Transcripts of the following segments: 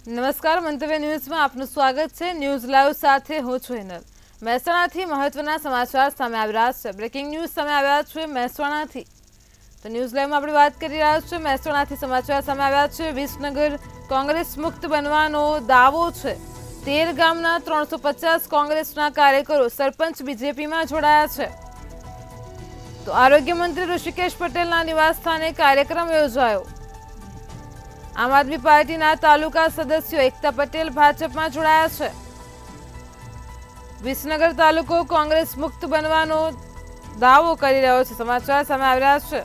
નમસ્કાર, મંતવ્ય ન્યૂઝમાં આપનું સ્વાગત છે। ન્યૂઝ લાઈવ સાથે હું છું હિનલ। મહેસાણાથી મહત્વના સમાચાર સામે આવી રહ્યા છે। બ્રેકિંગ ન્યૂઝ સામે આવ્યા છે મહેસાણાથી। તો ન્યૂઝ લાઈવમાં આપણે વાત કરી રહ્યા છીએ। મહેસાણાથી સમાચાર સામે આવ્યા છે। વિસનગર કોંગ્રેસ મુક્ત બનવાનો દાવો છે। 13 ગામના 350 કોંગ્રેસના કાર્યકરો સરપંચ બીજેપીમાં જોડાયા છે। તો આરોગ્ય મંત્રી ઋષિકેશ પટેલના નિવાસસ્થાને કાર્યક્રમ યોજાયો। આમ આદમી પાર્ટીના તાલુકા સદસ્યો એકતા પટેલ ભાજપમાં જોડાયા છે। વિસનગર તાલુકો કોંગ્રેસ મુક્ત બનવાનો દાવો કરી રહ્યો છે। સમાચાર સામે આવી રહ્યા છે।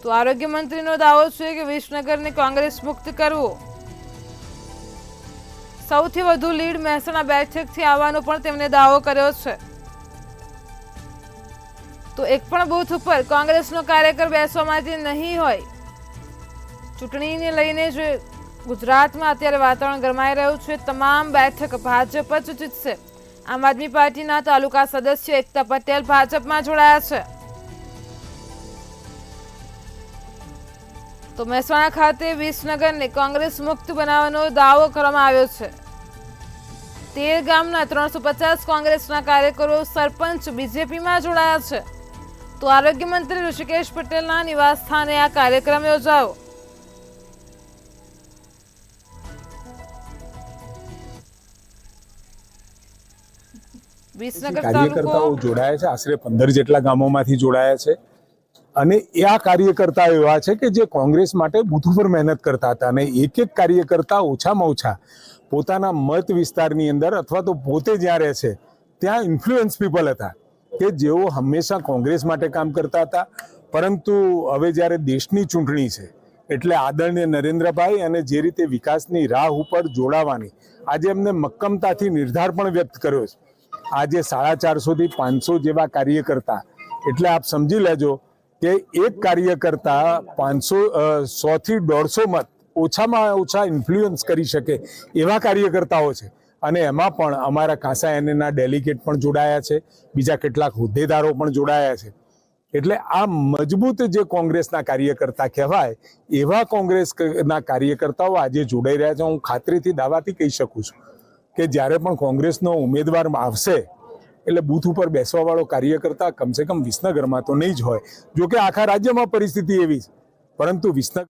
તો આરોગ્ય મંત્રીનો દાવો છે કે વિસનગરને કોંગ્રેસ મુક્ત કરવો। સૌથી વધુ લીડ મહેસાણા બેઠકથી આવવાનો પણ તેમણે દાવો કર્યો છે। તો એક પણ બૂથ ઉપર કોંગ્રેસનો કાર્યકર બેસવા માટે નહીં હોય। ચૂંટણીને લઈને જે ગુજરાતમાં અત્યારે વાતાવરણ ગરમાઈ રહ્યું છે, તમામ બેઠક ભાજપ જ જીતશે। આમ આદમી પાર્ટીના તાલુકા સદસ્ય એકતા પટેલ ભાજપમાં જોડાયા છે। તો મહેસાણા ખાતે વિસનગરને કોંગ્રેસ મુક્ત બનાવવાનો દાવો કરવામાં આવ્યો છે। 13 ગામના 350 કોંગ્રેસના કાર્યકરો સરપંચ બીજેપીમાં જોડાયા છે। તો આરોગ્ય મંત્રી ઋષિકેશ પટેલના નિવાસ સ્થાને આ કાર્યક્રમ યોજાયો। કાર્યકર્તાઓ જોડાયા છે। આશરે 15 જેટલા ગામોમાંથી જોડાયા છે અને આ કાર્યકર્તાઓ એવા છે કે જે કોંગ્રેસ માટે બૂથ ઉપર મહેનત કરતા હતા અને એક એક કાર્યકર્તા ઓછામાં ઓછા પોતાના મત વિસ્તારની અંદર અથવા તો પોતે જ્યાં રહે છે ત્યાં ઇન્ફ્લુઅન્સ પીપલ હતા કે જેઓ હંમેશા કોંગ્રેસ માટે કામ કરતા હતા। પરંતુ હવે જ્યારે દેશની ચૂંટણી છે એટલે આદરણીય નરેન્દ્રભાઈ અને જે રીતે વિકાસની રાહ ઉપર જોડાવાની આજે એમને મક્કમતાથી નિર્ધાર પણ વ્યક્ત કર્યો છે। આજે 450 થી 500 જેવા કાર્યકર્તા એટલે આપ સમજી લેજો કે એક કાર્યકર્તા 100 થી 150 મત ઓછામાં ઓછા ઇન્ફ્લુઅન્સ કરી શકે એવા કાર્યકર્તાઓ છે અને એમાં પણ અમારા કાંસા એનએના ડેલિગેટ પણ જોડાયા છે, બીજા કેટલાક હોદ્દેદારો પણ જોડાયા છે। એટલે આ મજબૂત જે કોંગ્રેસના કાર્યકર્તા કહેવાય એવા કોંગ્રેસના કાર્યકર્તાઓ આજે જોડાઈ રહ્યા છે। હું ખાતરીથી દાવાથી કહી શકું છું કે જ્યારે પણ કોંગ્રેસનો ઉમેદવાર આવશે એટલે બૂથ ઉપર બેસવાવાળો કાર્યકર્તા કમસે કમ વિસનગરમાં તો નહીં જ હોય। જો કે આખા રાજ્યમાં પરિસ્થિતિ એવી છે, પરંતુ વિસનગર